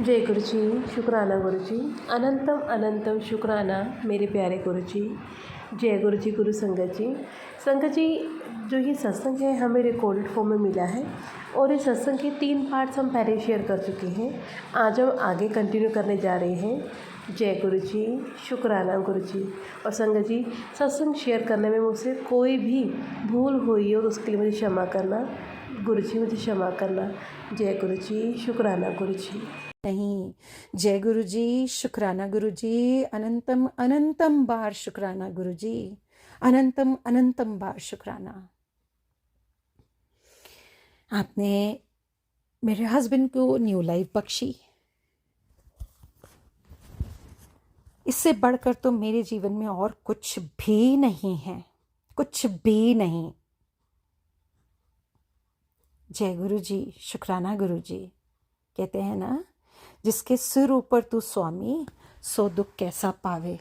जय गुरु जी, शुक्राना गुरु जी। अनंतम अनंतम शुक्राना मेरे प्यारे गुरु जी। जय गुरु जी, गुरु संगत जी। संगत जी, जो ये सत्संग है हमें रिकॉर्डेड फॉर्म में मिला है और इस सत्संग के 3 पार्ट्स हम पहले शेयर कर चुके हैं। आज हम आगे कंटिन्यू करने जा रहे हैं। जय गुरु जी, शुक्राना गुरु जी। और संगत जी, सत्संग शेयर करने में मुझसे कोई भी भूल हुई हो तो उसके लिए मुझे क्षमा करना। गुरु जी, मुझे क्षमा करना। जय गुरु जी, शुक्राना गुरु जी। नहीं। जय गुरु जी, शुक्राना गुरु जी, अनंतम अनंतम बार शुक्राना गुरु जी, अनंतम अनंतम बार शुक्राना। आपने मेरे हस्बैंड को न्यू लाइफ बख्शी। इससे बढ़कर तो मेरे जीवन में और कुछ भी नहीं है, कुछ भी नहीं। जय गुरु जी, शुक्राना गुरु जी। कहते हैं ना, जिसके सिर ऊपर तू स्वामी, सो दुख कैसा पावे।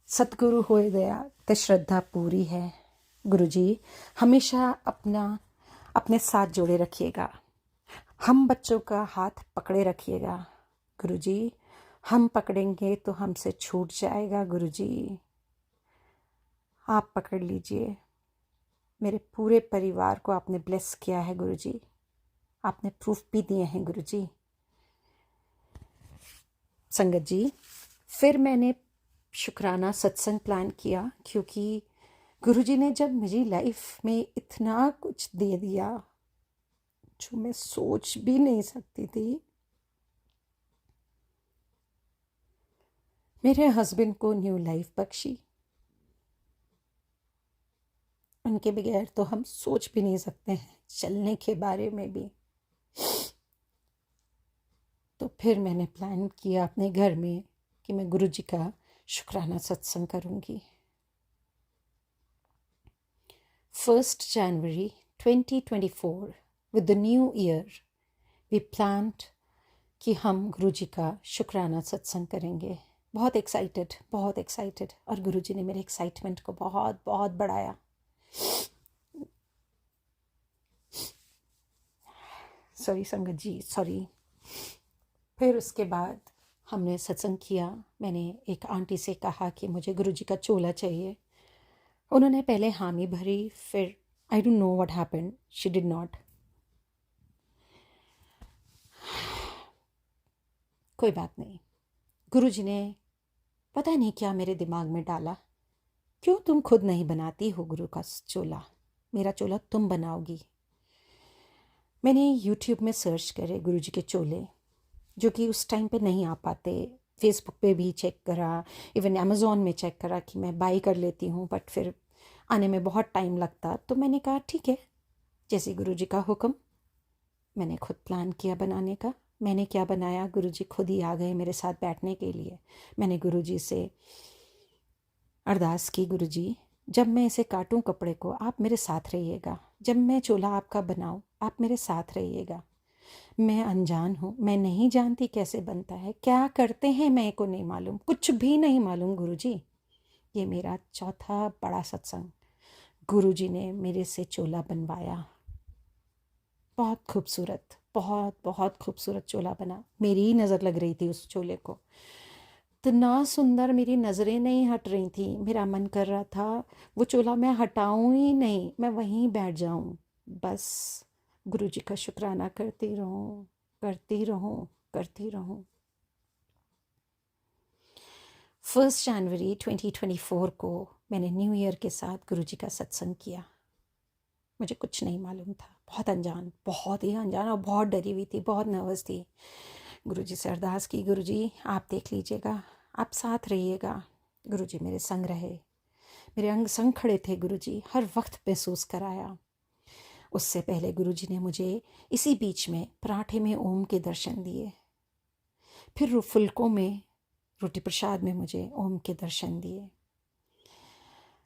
सतगुरु होए दया ते श्रद्धा पूरी है। गुरु जी हमेशा अपने साथ जोड़े रखिएगा। हम बच्चों का हाथ पकड़े रखिएगा। गुरु जी हम पकड़ेंगे तो हमसे छूट जाएगा। गुरु जी आप पकड़ लीजिए। मेरे पूरे परिवार को आपने ब्लेस किया है गुरु जी, आपने प्रूफ भी दिए हैं गुरु जी। संगत जी, फिर मैंने शुक्राना सत्संग प्लान किया, क्योंकि गुरुजी ने जब मेरी लाइफ में इतना कुछ दे दिया जो मैं सोच भी नहीं सकती थी। मेरे हस्बैंड को न्यू लाइफ बख्शी, उनके बगैर तो हम सोच भी नहीं सकते हैं चलने के बारे में भी। तो फिर मैंने प्लान किया अपने घर में कि मैं गुरुजी का शुक्राना सत्संग करूंगी। 1 January 2024 with the new year we planned कि हम गुरुजी का शुक्राना सत्संग करेंगे। बहुत एक्साइटेड और गुरुजी ने मेरे एक्साइटमेंट को बहुत बहुत बढ़ाया। सॉरी संगत जी, सॉरी। फिर उसके बाद हमने सत्संग किया। मैंने एक आंटी से कहा कि मुझे गुरुजी का चोला चाहिए। उन्होंने पहले हामी भरी, फिर I don't know what happened, she did not. कोई बात नहीं, गुरुजी ने पता नहीं क्या मेरे दिमाग में डाला, क्यों तुम खुद नहीं बनाती हो गुरु का चोला, मेरा चोला तुम बनाओगी। मैंने यूट्यूब में सर्च करे गुरुजी के चोले, जो कि उस टाइम पे नहीं आ पाते। फेसबुक पे भी चेक करा, इवन अमेज़ॉन में चेक करा कि मैं बाई कर लेती हूँ, बट फिर आने में बहुत टाइम लगता। तो मैंने कहा ठीक है, जैसे गुरुजी का हुक्म। मैंने खुद प्लान किया बनाने का। मैंने क्या बनाया, गुरुजी खुद ही आ गए मेरे साथ बैठने के लिए। मैंने गुरुजी से अरदास की, गुरुजी जब मैं इसे काटूं कपड़े को, आप मेरे साथ रहिएगा। जब मैं चोला आपका बनाऊं, आप मेरे साथ रहिएगा। मैं अनजान हूँ, मैं नहीं जानती कैसे बनता है, क्या करते हैं मेरे को नहीं मालूम, कुछ भी नहीं मालूम गुरुजी। ये मेरा चौथा बड़ा सत्संग। गुरुजी ने मेरे से चोला बनवाया। बहुत खूबसूरत, बहुत बहुत खूबसूरत चोला बना। मेरी ही नज़र लग रही थी उस चोले को, इतना सुंदर। मेरी नज़रें नहीं हट रही थी। मेरा मन कर रहा था वो चोला मैं हटाऊं ही नहीं, मैं वहीं बैठ जाऊं, बस गुरुजी का शुक्राना करती रहूं, करती रहूं, करती रहूं। 1 जनवरी 2024 को मैंने न्यू ईयर के साथ गुरुजी का सत्संग किया। मुझे कुछ नहीं मालूम था, बहुत अनजान, बहुत ही अनजान, और बहुत डरी हुई थी, बहुत नर्वस थी। गुरुजी से अरदास की, गुरुजी आप देख लीजिएगा, आप साथ रहिएगा। गुरुजी मेरे संग रहे, मेरे अंग संग खड़े थे। गुरुजी हर वक्त महसूस कराया। उससे पहले गुरुजी ने मुझे इसी बीच में पराठे में ओम के दर्शन दिए, फिर फुल्कों में रोटी प्रसाद में मुझे ओम के दर्शन दिए।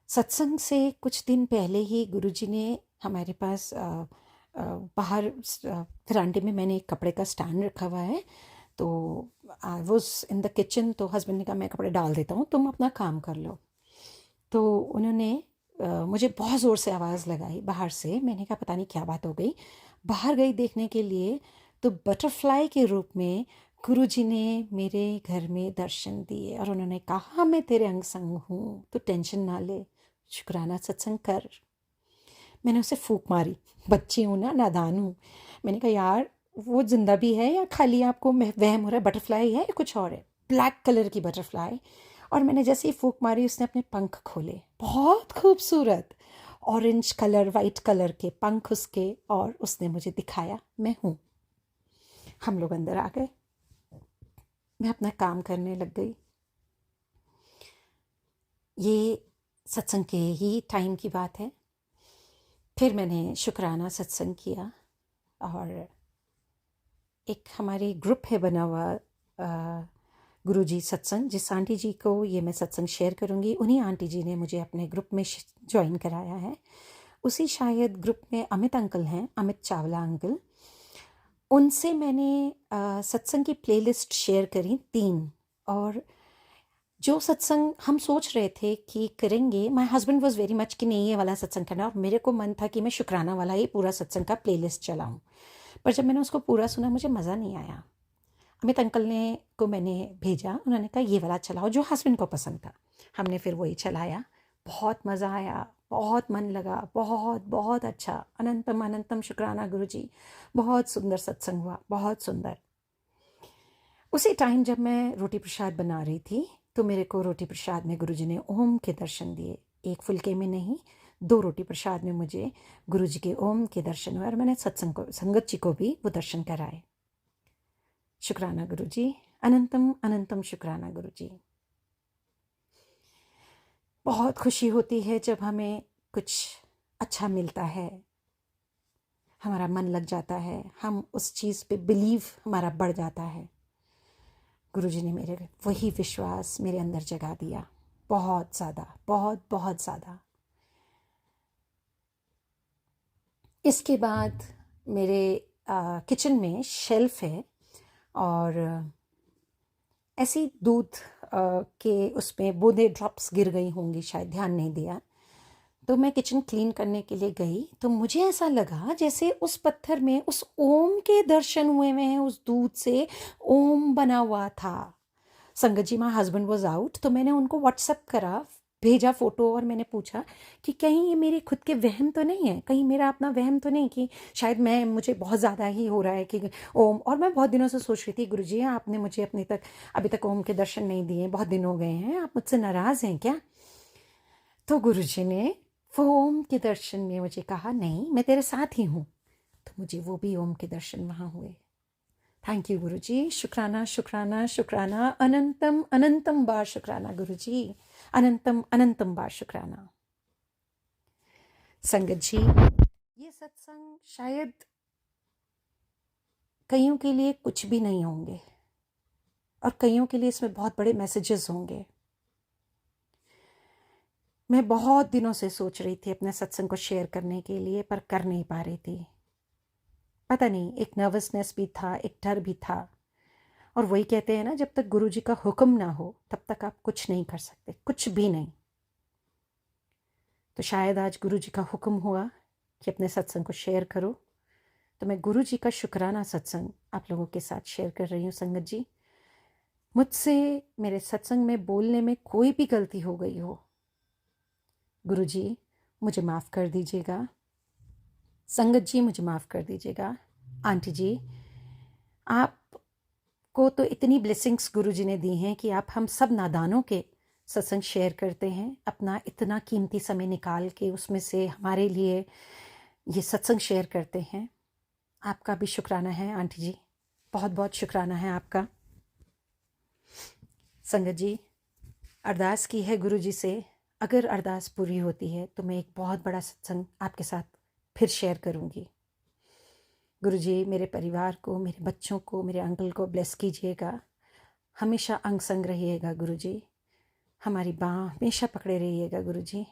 सत्संग से कुछ दिन पहले ही गुरुजी ने हमारे पास बाहर वरांडे में मैंने एक कपड़े का स्टैंड रखा हुआ है, तो I was in the kitchen. तो हस्बैंड ने कहा मैं कपड़े डाल देता हूँ, तुम अपना काम कर लो। तो उन्होंने मुझे बहुत ज़ोर से आवाज़ लगाई बाहर से। मैंने कहा पता नहीं क्या बात हो गई। बाहर गई देखने के लिए, तो बटरफ्लाई के रूप में गुरुजी ने मेरे घर में दर्शन दिए और उन्होंने कहा मैं तेरे अंग संग हूँ, तो टेंशन ना ले, शुक्राना सत्संग कर। मैंने उसे फूंक मारी, बच्ची हूँ ना, नादान हूँ। मैंने कहा यार वो जिंदा भी है या खाली आपको वहम हो रहा है, बटरफ्लाई है या कुछ और है? ब्लैक कलर की बटरफ्लाई। और मैंने जैसे ही फूंक मारी उसने अपने पंख खोले, बहुत खूबसूरत ऑरेंज कलर वाइट कलर के पंख उसके, और उसने मुझे दिखाया मैं हूँ। हम लोग अंदर आ गए, मैं अपना काम करने लग गई। ये सत्संग के ही टाइम की बात है। फिर मैंने शुक्राना सत्संग किया और एक हमारे ग्रुप है बना हुआ गुरुजी सत्संग, जिस आंटी जी को ये मैं सत्संग शेयर करूँगी, उन्हीं आंटी जी ने मुझे अपने ग्रुप में ज्वाइन कराया है। उसी शायद ग्रुप में अमित अंकल हैं, अमित चावला अंकल। उनसे मैंने सत्संग की प्लेलिस्ट शेयर करी 3, और जो सत्संग हम सोच रहे थे कि करेंगे, my husband was very much कि नहीं ये वाला सत्संग करना, और मेरे को मन था कि मैं शुक्राना वाला ही पूरा सत्संग का प्लेलिस्ट चलाऊं। पर जब मैंने उसको पूरा सुना मुझे मज़ा नहीं आया। अमित अंकल ने को मैंने भेजा, उन्होंने कहा ये वाला चलाओ जो हस्बैंड को पसंद था। हमने फिर वही चलाया, बहुत मज़ा आया, बहुत मन लगा, बहुत बहुत अच्छा। अनंतम अनंतम शुक्राना गुरुजी, बहुत सुंदर सत्संग हुआ, बहुत सुंदर। उसी टाइम जब मैं रोटी प्रसाद बना रही थी तो मेरे को रोटी प्रसाद में गुरुजी ने ओम के दर्शन दिए। एक फुलके में नहीं, 2 रोटी प्रसाद में मुझे गुरुजी के ओम के दर्शन हुए, और मैंने संगत जी को भी वो दर्शन कराए। शुक्राना गुरुजी, अनंतम अनंतम शुक्राना गुरुजी। बहुत खुशी होती है जब हमें कुछ अच्छा मिलता है, हमारा मन लग जाता है, हम उस चीज़ पे बिलीव हमारा बढ़ जाता है। गुरुजी ने मेरे वही विश्वास मेरे अंदर जगा दिया, बहुत ज़्यादा, बहुत बहुत ज़्यादा। इसके बाद मेरे किचन में शेल्फ है, और ऐसी दूध के उसमें बूंदे ड्रॉप्स गिर गई होंगी, शायद ध्यान नहीं दिया। तो मैं किचन क्लीन करने के लिए गई तो मुझे ऐसा लगा जैसे उस पत्थर में उस ओम के दर्शन हुए हैं, उस दूध से ओम बना हुआ था। संगत जी, माँ हस्बैंड वॉज आउट, तो मैंने उनको व्हाट्सएप करा, भेजा फ़ोटो, और मैंने पूछा कि कहीं ये मेरे खुद के वहम तो नहीं है, कहीं मेरा अपना वहम तो नहीं कि शायद मुझे बहुत ज़्यादा ही हो रहा है कि ओम। और मैं बहुत दिनों से सोच रही थी, गुरुजी आपने मुझे अभी तक ओम के दर्शन नहीं दिए, बहुत दिन हो गए हैं, आप मुझसे नाराज़ हैं क्या? तो गुरुजी ने वो ओम के दर्शन में मुझे कहा नहीं, मैं तेरे साथ ही हूँ। तो मुझे वो भी ओम के दर्शन वहाँ हुए। थैंक यू गुरुजी, शुक्राना शुक्राना शुक्राना, अनंतम अनंतम बार शुक्राना गुरुजी, अनंतम अनंतम बार शुक्राना। संगत जी, ये सत्संग शायद कईयों के लिए कुछ भी नहीं होंगे, और कईयों के लिए इसमें बहुत बड़े मैसेजेस होंगे। मैं बहुत दिनों से सोच रही थी अपने सत्संग को शेयर करने के लिए, पर कर नहीं पा रही थी। पता नहीं, एक नर्वसनेस भी था, एक डर भी था। और वही कहते हैं ना, जब तक गुरुजी का हुक्म ना हो तब तक आप कुछ नहीं कर सकते, कुछ भी नहीं। तो शायद आज गुरुजी का हुक्म हुआ कि अपने सत्संग को शेयर करो, तो मैं गुरुजी का शुक्राना सत्संग आप लोगों के साथ शेयर कर रही हूँ। संगत जी, मुझसे मेरे सत्संग में बोलने में कोई भी गलती हो गई हो, गुरुजी मुझे माफ़ कर दीजिएगा। संगत जी मुझे माफ़ कर दीजिएगा। आंटी जी, आपको तो इतनी ब्लेसिंग्स गुरुजी ने दी हैं कि आप हम सब नादानों के सत्संग शेयर करते हैं, अपना इतना कीमती समय निकाल के उसमें से हमारे लिए ये सत्संग शेयर करते हैं। आपका भी शुक्राना है आंटी जी, बहुत बहुत शुक्राना है आपका। संगत जी, अरदास की है गुरुजी से, अगर अरदास पूरी होती है तो मैं एक बहुत बड़ा सत्संग आपके साथ फिर शेयर करूँगी। गुरुजी मेरे परिवार को, मेरे बच्चों को, मेरे अंकल को ब्लेस कीजिएगा, हमेशा अंग संग रहिएगा गुरुजी, हमारी बाँह हमेशा पकड़े रहिएगा गुरुजी।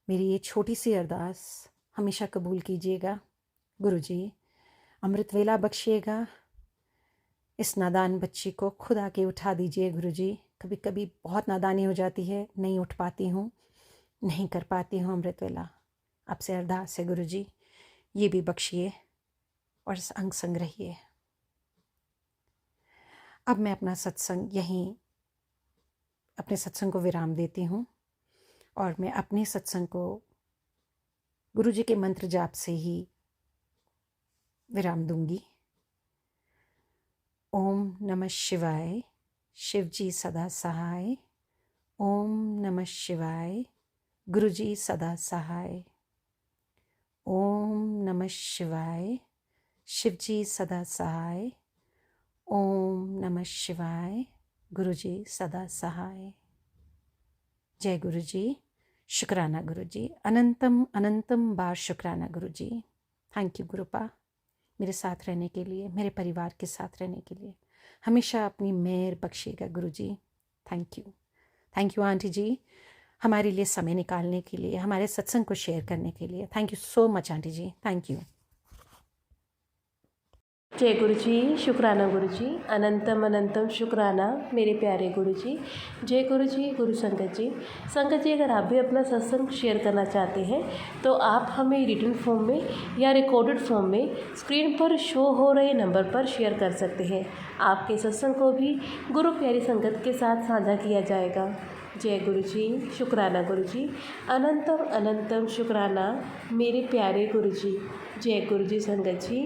मेरी ये छोटी सी अरदास हमेशा कबूल कीजिएगा गुरुजी। अमृत वेला बख्शिएगा, इस नादान बच्ची को खुद आके उठा दीजिए गुरुजी। कभी कभी बहुत नादानी हो जाती है, नहीं उठ पाती हूँ, नहीं कर पाती हूँ अमृत वेला। आपसे अरदास है गुरुजी, ये भी बख्शिए। और अंग संग रहिए। अब मैं अपना सत्संग यहीं अपने सत्संग को विराम देती हूँ और मैं अपने सत्संग को गुरु जी के मंत्र जाप से ही विराम दूंगी। ओम नमः शिवाय, शिव जी सदा सहाय। ओम नमः शिवाय, गुरु जी सदा सहाय। ओम नमः शिवाय, शिव जी सदा सहाय। ओम नमः शिवाय, गुरु जी सदा सहाय। जय गुरु जी। शुक्राना गुरु जी, अनंतम अनंतम बार शुक्राना गुरु जी। थैंक यू गुरुपा, मेरे साथ रहने के लिए, मेरे परिवार के साथ रहने के लिए। हमेशा अपनी मेहर बख्शिएगा गुरु जी। थैंक यू आंटी जी, हमारे लिए समय निकालने के लिए, हमारे सत्संग को शेयर करने के लिए। Thank you so much aunty जी, थैंक यू। जय गुरु जी, शुक्राना गुरु जी, अनंतम अनंतम शुक्राना मेरे प्यारे गुरु जी। जय गुरु जी, गुरु संगत जी। संगत जी, अगर आप भी अपना सत्संग शेयर करना चाहते हैं तो आप हमें रिटन फॉर्म में या रिकॉर्डेड फॉर्म में स्क्रीन पर शो हो रहे नंबर पर शेयर कर सकते हैं। आपके सत्संग को भी गुरु प्यारी संगत के साथ साझा किया जाएगा। जय गुरु जी, शुक्राना गुरु जी, अनंतम अनंतम शुक्राना मेरे प्यारे गुरु जी। जय गुरु जी संगत जी।